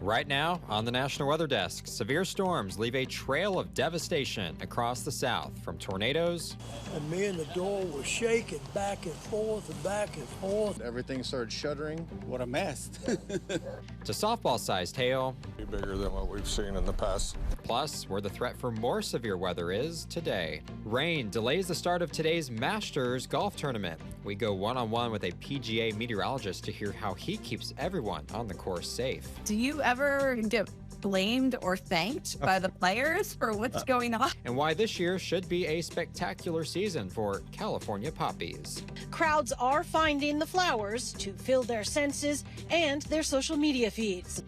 Right now, on the National Weather Desk, severe storms leave a trail of devastation across the South, from tornadoes. And me and the door were shaking back and forth and back and forth. Everything started shuddering. What a mess. To softball-sized hail. Bigger than what we've seen in the past. Plus, where the threat for more severe weather is today. Rain delays the start of today's Masters golf tournament. We go one-on-one with a PGA meteorologist to hear how he keeps everyone on the course safe. Do you ever get blamed or thanked by the players for what's going on? And why this year should be a spectacular season for California poppies. Crowds are finding the flowers to fill their senses and their social media feeds.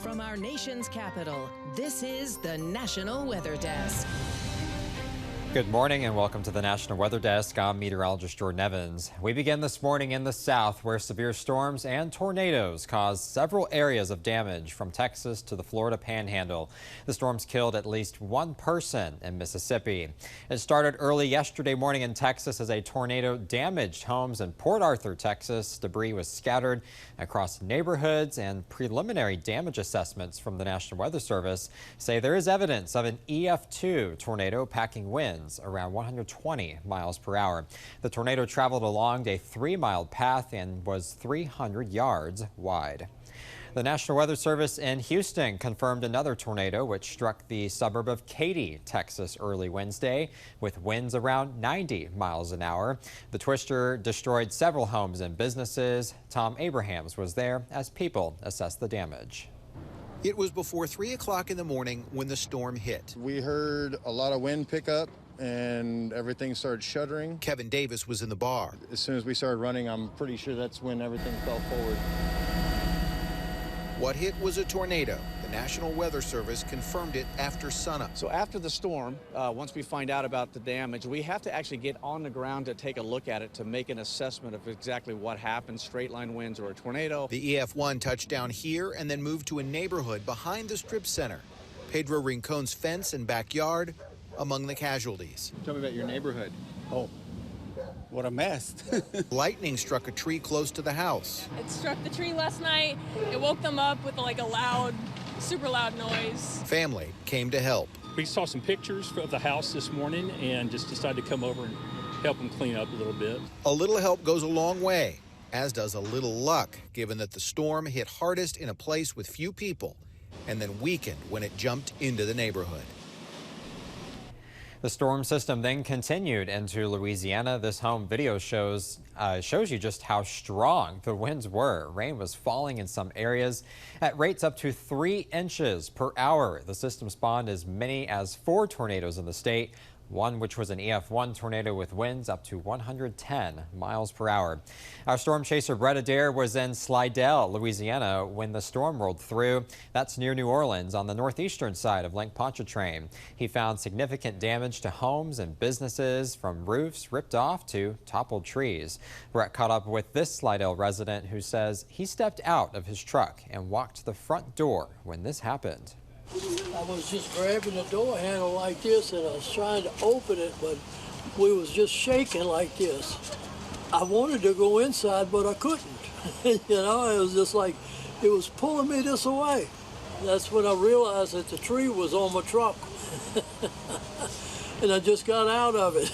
From our nation's capital, this is the National Weather Desk. Good morning and welcome to the National Weather Desk. I'm meteorologist Jordan Evans. We begin this morning in the South, where severe storms and tornadoes caused several areas of damage from Texas to the Florida Panhandle. The storms killed at least one person in Mississippi. It started early yesterday morning in Texas as a tornado damaged homes in Port Arthur, Texas. Debris was scattered across neighborhoods, and preliminary damage assessments from the National Weather Service say there is evidence of an EF2 tornado packing winds around 120 miles per hour. The tornado traveled along a 3-mile path and was 300 yards wide. The National Weather Service in Houston confirmed another tornado which struck the suburb of Katy, Texas early Wednesday with winds around 90 miles an hour. The twister destroyed several homes and businesses. Tom Abrahams was there as people assessed the damage. It was before 3 o'clock in the morning when the storm hit. We heard a lot of wind pick up and everything started shuddering. Kevin Davis was in the bar. As soon as we started running, I'm pretty sure that's when everything fell forward. What hit was a tornado. The National Weather Service confirmed it after sunup. So after the storm, once we find out about the damage, we have to actually get on the ground to take a look at it to make an assessment of exactly what happened, straight line winds or a tornado. The EF1 touched down here and then moved to a neighborhood behind the Strip Center. Pedro Rincon's fence and backyard among the casualties. Tell me about your neighborhood. Oh, what a mess. Lightning struck a tree close to the house. It struck the tree last night. It woke them up with like a loud, super loud noise. Family came to help. We saw some pictures of the house this morning and just decided to come over and help them clean up a little bit. A little help goes a long way, as does a little luck, given that the storm hit hardest in a place with few people and then weakened when it jumped into the neighborhood. The storm system then continued into Louisiana. This home video shows you just how strong the winds were. Rain was falling in some areas at rates up to 3 inches per hour. The system spawned as many as 4 tornadoes in the state, one which was an EF1 tornado with winds up to 110 miles per hour. Our storm chaser Brett Adair was in Slidell, Louisiana, when the storm rolled through. That's near New Orleans on the northeastern side of Lake Pontchartrain. He found significant damage to homes and businesses, from roofs ripped off to toppled trees. Brett caught up with this Slidell resident who says he stepped out of his truck and walked to the front door when this happened. I was just grabbing the door handle like this and I was trying to open it, but we was just shaking like this. I wanted to go inside, but I couldn't. You know, it was just like, it was pulling me this away. That's when I realized that the tree was on my truck. And I just got out of it.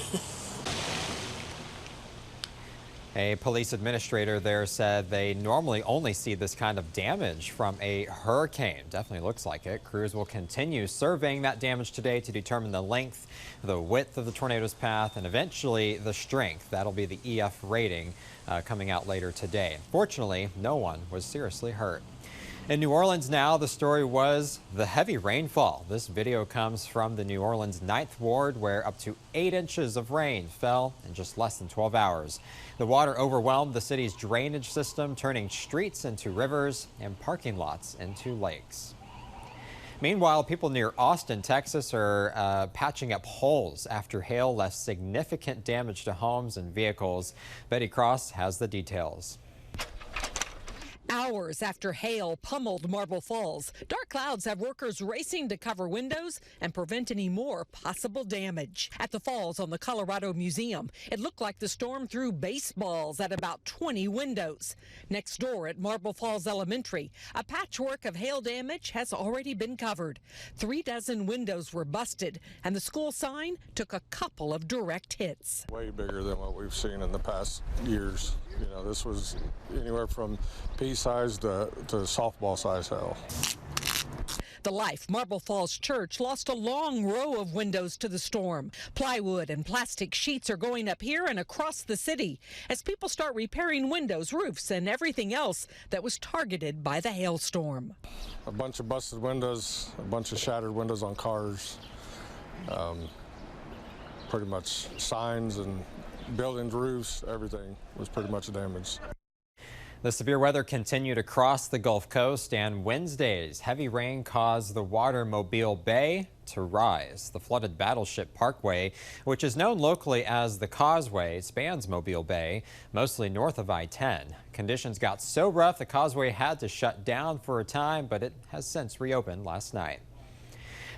A police administrator there said they normally only see this kind of damage from a hurricane. Definitely looks like it. Crews will continue surveying that damage today to determine the length, the width of the tornado's path, and eventually the strength. That'll be the EF rating coming out later today. Fortunately, no one was seriously hurt. In New Orleans now, the story was the heavy rainfall. This video comes from the New Orleans 9th Ward, where up to 8 inches of rain fell in just less than 12 hours. The water overwhelmed the city's drainage system, turning streets into rivers and parking lots into lakes. Meanwhile, people near Austin, Texas are patching up holes after hail left significant damage to homes and vehicles. Betty Cross has the details. Hours after hail pummeled Marble Falls, dark clouds have workers racing to cover windows and prevent any more possible damage. At the falls on the Colorado Museum, it looked like the storm threw baseballs at about 20 windows. Next door at Marble Falls Elementary, a patchwork of hail damage has already been covered. 36 windows were busted, and the school sign took a couple of direct hits. Way bigger than what we've seen in the past years. You know, this was anywhere from pea-sized to softball-sized hail. The Life Marble Falls Church lost a long row of windows to the storm. Plywood and plastic sheets are going up here and across the city as people start repairing windows, roofs, and everything else that was targeted by the hailstorm. A bunch of busted windows, a bunch of shattered windows on cars, pretty much signs and buildings, roofs, everything was pretty much damaged. The severe weather continued across the Gulf Coast, and Wednesday's heavy rain caused the water Mobile Bay to rise. The flooded Battleship Parkway, which is known locally as the Causeway, spans Mobile Bay, mostly north of I-10. Conditions got so rough the causeway had to shut down for a time, but it has since reopened last night.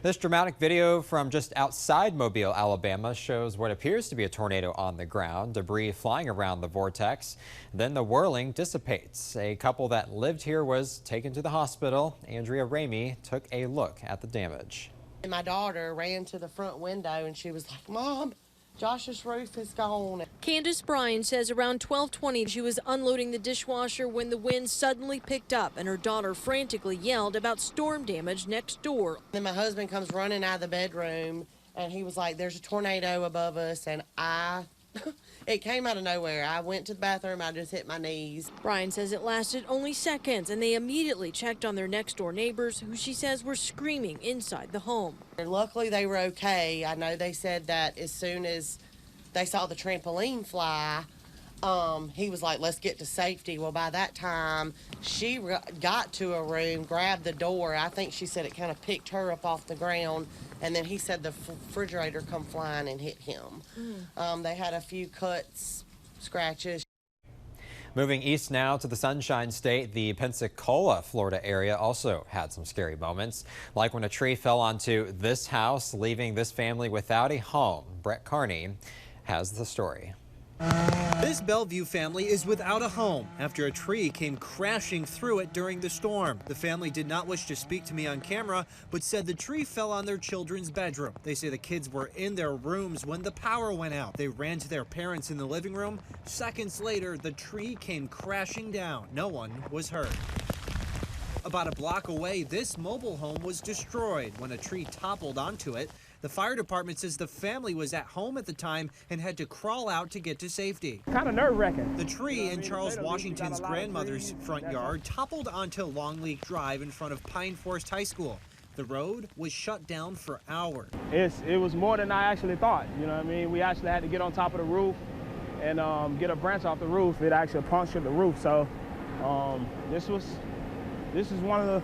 This dramatic video from just outside Mobile, Alabama shows what appears to be a tornado on the ground, debris flying around the vortex. Then the whirling dissipates. A couple that lived here was taken to the hospital. Andrea Ramey took a look at the damage. And my daughter ran to the front window and she was like, "Mom, Josh's roof is gone." Candace Bryan says around 12:20 she was unloading the dishwasher when the wind suddenly picked up and her daughter frantically yelled about storm damage next door. Then my husband comes running out of the bedroom and he was like, "There's a tornado above us," and it came out of nowhere. I went to the bathroom, I just hit my knees. Bryan says it lasted only seconds and they immediately checked on their next door neighbors who she says were screaming inside the home. Luckily they were okay. I know they said that as soon as they saw the trampoline fly, he was like, "Let's get to safety." Well, by that time, she got to a room, grabbed the door. I think she said it kind of picked her up off the ground, and then he said the refrigerator come flying and hit him. They had a few cuts, scratches. Moving east now to the Sunshine State, the Pensacola, Florida area also had some scary moments, like when a tree fell onto this house, leaving this family without a home. Brett Carney has the story. This Bellevue family is without a home after a tree came crashing through it during the storm. The family did not wish to speak to me on camera, but said the tree fell on their children's bedroom. They say the kids were in their rooms when the power went out. They ran to their parents in the living room. Seconds later, the tree came crashing down. No one was hurt. About a block away, this mobile home was destroyed when a tree toppled onto it. The fire department says the family was at home at the time and had to crawl out to get to safety. Kind of nerve-wracking. The tree in Charles Washington's grandmother's front yard toppled onto Long Lake Drive in front of Pine Forest High School. The road was shut down for hours. It was more than I actually thought. You know what I mean? We actually had to get on top of the roof and get a branch off the roof. It actually punctured the roof. So this is one of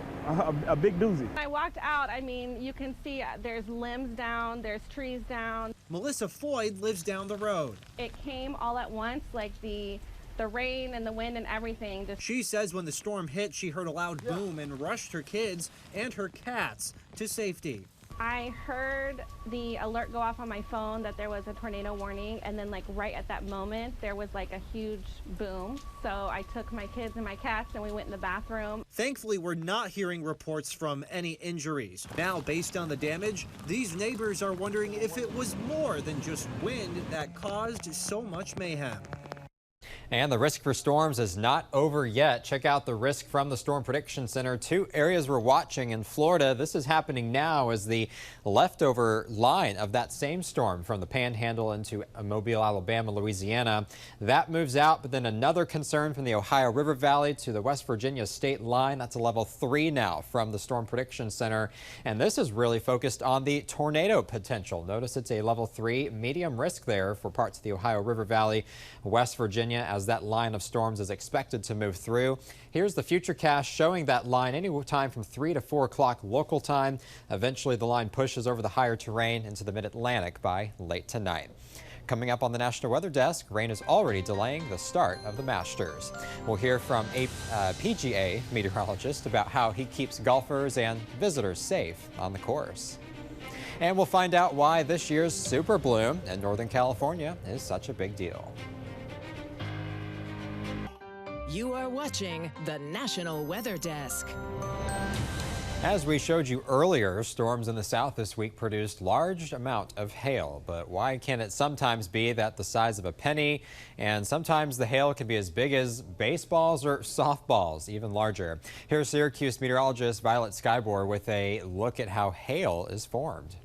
a big doozy. I walked out, I mean, you can see there's limbs down, there's trees down. Melissa Foyd lives down the road. It came all at once, like the rain and the wind and everything. She says when the storm hit, she heard a loud boom and rushed her kids and her cats to safety. I heard the alert go off on my phone that there was a tornado warning, and then like right at that moment there was like a huge boom. So I took my kids and my cats and we went in the bathroom. Thankfully, we're not hearing reports from any injuries. Now, based on the damage, these neighbors are wondering if it was more than just wind that caused so much mayhem. And the risk for storms is not over yet. Check out the risk from the Storm Prediction Center. 2 areas we're watching in Florida. This is happening now as the leftover line of that same storm from the Panhandle into Mobile, Alabama, Louisiana. That moves out, but then another concern from the Ohio River Valley to the West Virginia state line. That's a level 3 now from the Storm Prediction Center. And this is really focused on the tornado potential. Notice it's a level 3 medium risk there for parts of the Ohio River Valley, West Virginia, as that line of storms is expected to move through. Here's the futurecast showing that line any time from 3 to 4 o'clock local time. Eventually, the line pushes over the higher terrain into the mid-Atlantic by late tonight. Coming up on the National Weather Desk, rain is already delaying the start of the Masters. We'll hear from a PGA meteorologist about how he keeps golfers and visitors safe on the course. And we'll find out why this year's super bloom in Northern California is such a big deal. You are watching the National Weather Desk. As we showed you earlier, storms in the south this week produced large amount of hail. But why can it sometimes be that the size of a penny, and sometimes the hail can be as big as baseballs or softballs, even larger? Here's Syracuse meteorologist Violet Skybor with a look at how hail is formed.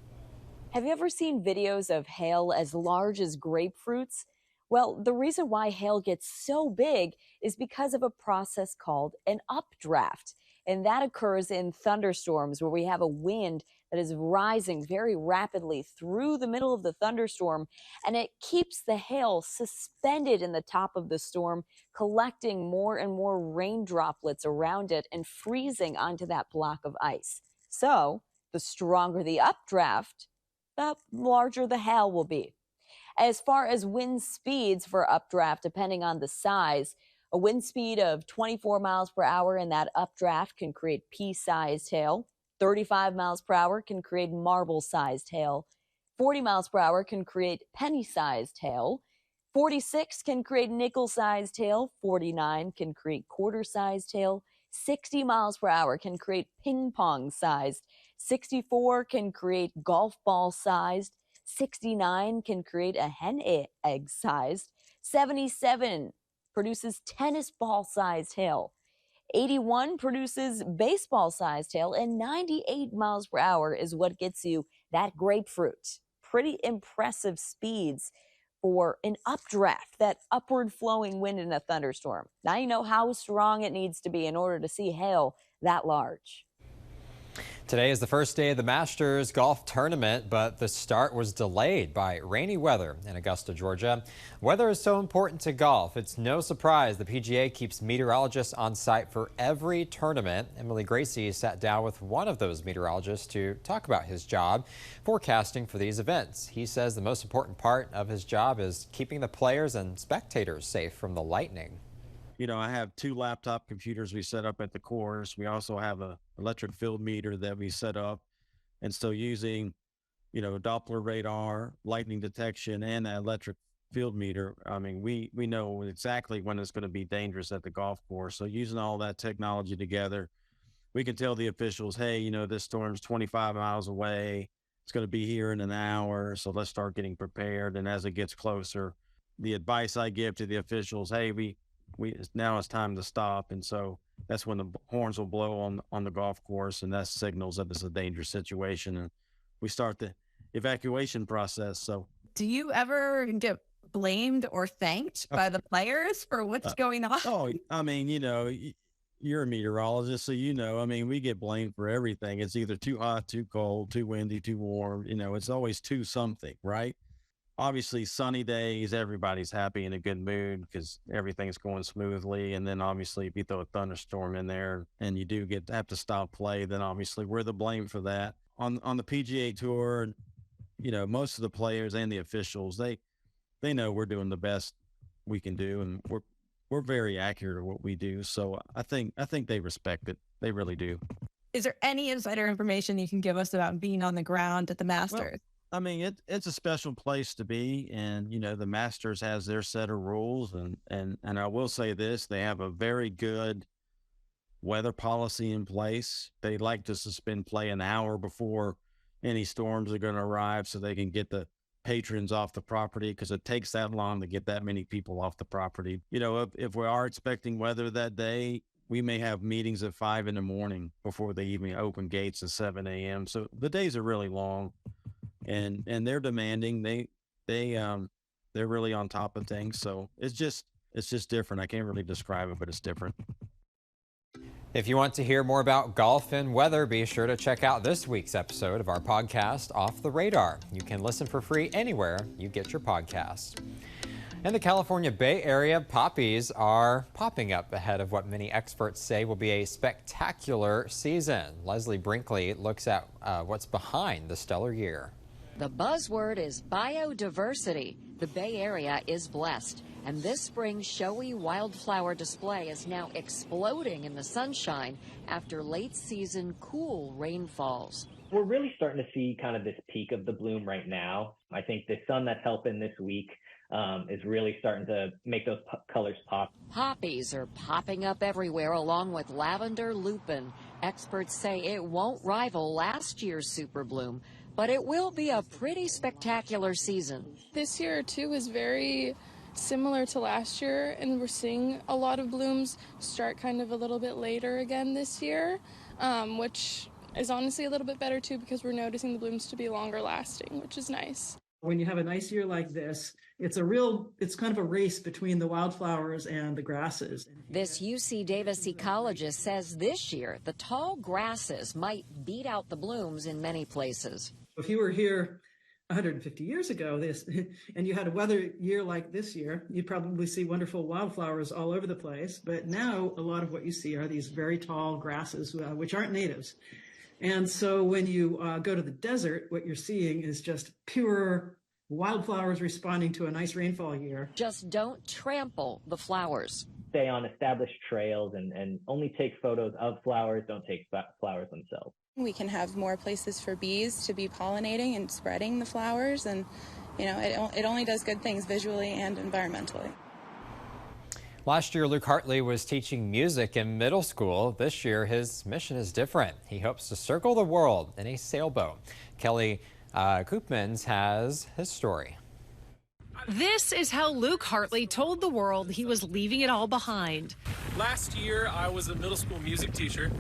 Have you ever seen videos of hail as large as grapefruits? Well, the reason why hail gets so big is because of a process called an updraft. And that occurs in thunderstorms where we have a wind that is rising very rapidly through the middle of the thunderstorm, and it keeps the hail suspended in the top of the storm, collecting more and more rain droplets around it and freezing onto that block of ice. So the stronger the updraft, the larger the hail will be. As far as wind speeds for updraft, depending on the size, a wind speed of 24 miles per hour in that updraft can create pea-sized hail. 35 miles per hour can create marble-sized hail. 40 miles per hour can create penny-sized hail. 46 can create nickel-sized hail. 49 can create quarter-sized hail. 60 miles per hour can create ping-pong-sized. 64 can create golf ball-sized. 69 can create a hen egg-sized. 77 produces tennis ball-sized hail. 81 produces baseball-sized hail, and 98 miles per hour is what gets you that grapefruit. Pretty impressive speeds for an updraft, that upward flowing wind in a thunderstorm. Now you know how strong it needs to be in order to see hail that large. Today is the first day of the Masters golf tournament, but the start was delayed by rainy weather in Augusta, Georgia. Weather is so important to golf. It's no surprise the PGA keeps meteorologists on site for every tournament. Emily Gracie sat down with one of those meteorologists to talk about his job forecasting for these events. He says the most important part of his job is keeping the players and spectators safe from the lightning. You know, I have 2 laptop computers we set up at the course. We also have an electric field meter that we set up. And so using, you know, Doppler radar, lightning detection, and that electric field meter, I mean, we know exactly when it's going to be dangerous at the golf course. So using all that technology together, we can tell the officials, hey, you know, this storm's 25 miles away. It's going to be here in an hour. So let's start getting prepared. And as it gets closer, the advice I give to the officials, hey, now it's time to stop. And so that's when the horns will blow on the golf course, and that signals that it's a dangerous situation, and we start the evacuation process. So do you ever get blamed or thanked by the players for what's going on? Oh, I mean, you know, you're a meteorologist, so you know, I mean, we get blamed for everything. It's either too hot, too cold, too windy, too warm. You know, it's always too something, right? Obviously, sunny days, everybody's happy, in a good mood because everything's going smoothly. And then obviously, if you throw a thunderstorm in there and you do have to stop play, then obviously we're the blame for that. On the PGA Tour, you know, most of the players and the officials, they know we're doing the best we can do, and we're very accurate at what we do. So I think they respect it. They really do. Is there any insider information you can give us about being on the ground at the Masters? Well, I mean, it's a special place to be, and you know, the Masters has their set of rules, and I will say this: they have a very good weather policy in place. They like to suspend play an hour before any storms are going to arrive, so they can get the patrons off the property, because it takes that long to get that many people off the property. You know, if we are expecting weather that day, we may have meetings at 5 in the morning before they even open gates at 7 a.m. So the days are really long. And they're demanding. They're really on top of things. So it's just different. I can't really describe it, but it's different. If you want to hear more about golf and weather, be sure to check out this week's episode of our podcast, Off the Radar. You can listen for free anywhere you get your podcast. In the California Bay Area, poppies are popping up ahead of what many experts say will be a spectacular season. Leslie Brinkley looks at what's behind the stellar year. The buzzword is biodiversity. The Bay Area is blessed, and this spring's showy wildflower display is now exploding in the sunshine after late-season cool rainfalls. We're really starting to see kind of this peak of the bloom right now. I think the sun that's helping this week is really starting to make those colors pop. Poppies are popping up everywhere along with lavender lupin. Experts say it won't rival last year's super bloom, but it will be a pretty spectacular season. This year, too, is very similar to last year, and we're seeing a lot of blooms start kind of a little bit later again this year, which is honestly a little bit better, too, because we're noticing the blooms to be longer lasting, which is nice. When you have a nice year like this, it's kind of a race between the wildflowers and the grasses. This UC Davis ecologist says this year the tall grasses might beat out the blooms in many places. If you were here 150 years ago, and you had a weather year like this year, you'd probably see wonderful wildflowers all over the place. But now a lot of what you see are these very tall grasses, which aren't natives. And so when you go to the desert, what you're seeing is just pure wildflowers responding to a nice rainfall year. Just don't trample the flowers. Stay on established trails and only take photos of flowers, don't take flowers themselves. We can have more places for bees to be pollinating and spreading the flowers, and it only does good things visually and environmentally. Last year, Luke Hartley was teaching music in middle school. This year, his mission is different. He hopes to circle the world in a sailboat. Kelly Koopmans has his story. This is how Luke Hartley told the world he was leaving it all behind. Last year, I was a middle school music teacher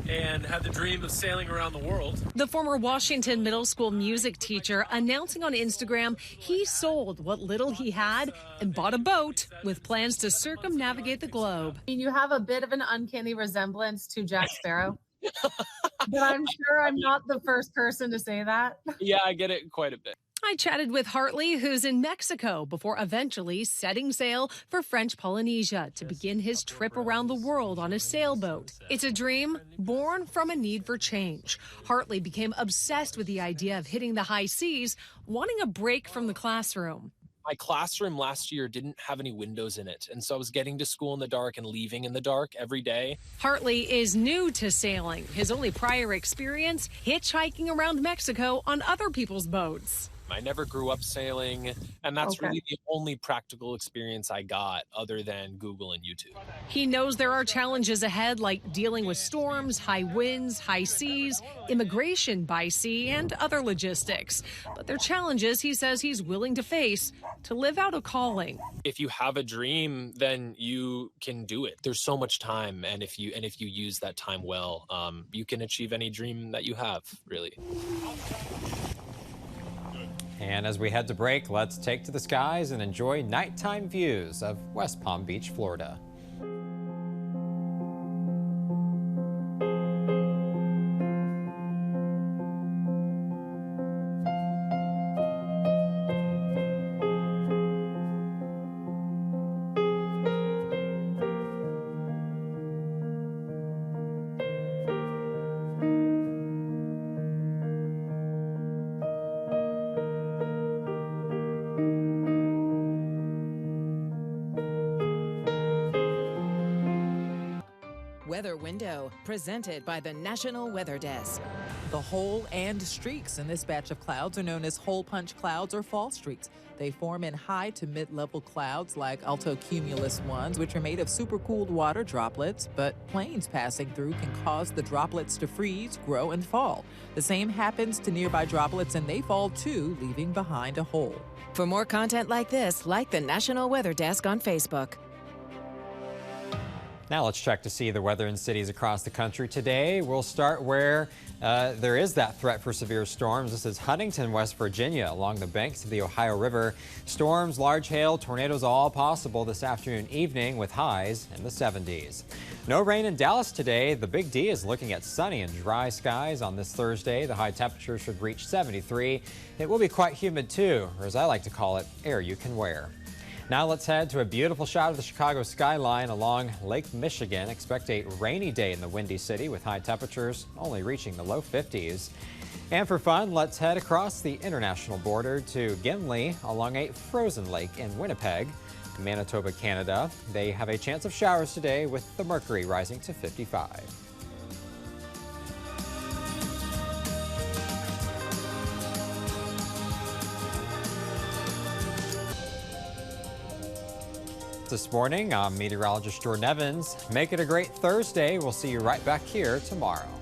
and had the dream of sailing around the world. The former Washington middle school music teacher announcing on Instagram he sold what little he had and bought a boat with plans to circumnavigate the globe. You have a bit of an uncanny resemblance to Jack Sparrow. But I'm sure I'm not the first person to say that. Yeah, I get it quite a bit. I chatted with Hartley, who's in Mexico, before eventually setting sail for French Polynesia to begin his trip around the world on a sailboat. It's a dream born from a need for change. Hartley became obsessed with the idea of hitting the high seas, wanting a break from the classroom. My classroom last year didn't have any windows in it, and so I was getting to school in the dark and leaving in the dark every day. Hartley is new to sailing. His only prior experience, hitchhiking around Mexico on other people's boats. I never grew up sailing, and that's really the only practical experience I got other than Google and YouTube. He knows there are challenges ahead, like dealing with storms, high winds, high seas, immigration by sea, and other logistics. But they're challenges he says he's willing to face to live out a calling. If you have a dream, then you can do it. There's so much time, and if you use that time well, you can achieve any dream that you have, really. And as we head to break, let's take to the skies and enjoy nighttime views of West Palm Beach, Florida. Weather Window, presented by the National Weather Desk. The hole and streaks in this batch of clouds are known as hole punch clouds or fall streaks. They form in high to mid-level clouds like altocumulus ones, which are made of supercooled water droplets, but planes passing through can cause the droplets to freeze, grow, and fall. The same happens to nearby droplets, and they fall too, leaving behind a hole. For more content like this, like the National Weather Desk on Facebook. Now let's check to see the weather in cities across the country today. We'll start where there is that threat for severe storms. This is Huntington, West Virginia, along the banks of the Ohio River. Storms, large hail, tornadoes all possible this afternoon, evening with highs in the 70s. No rain in Dallas today. The Big D is looking at sunny and dry skies on this Thursday. The high temperature should reach 73. It will be quite humid too, or as I like to call it, air you can wear. Now let's head to a beautiful shot of the Chicago skyline along Lake Michigan. Expect a rainy day in the Windy City with high temperatures only reaching the low 50s. And for fun, let's head across the international border to Gimli along a frozen lake in Winnipeg, Manitoba, Canada. They have a chance of showers today with the mercury rising to 55. This morning, I'm meteorologist Jordan Evans. Make it a great Thursday. We'll see you right back here tomorrow.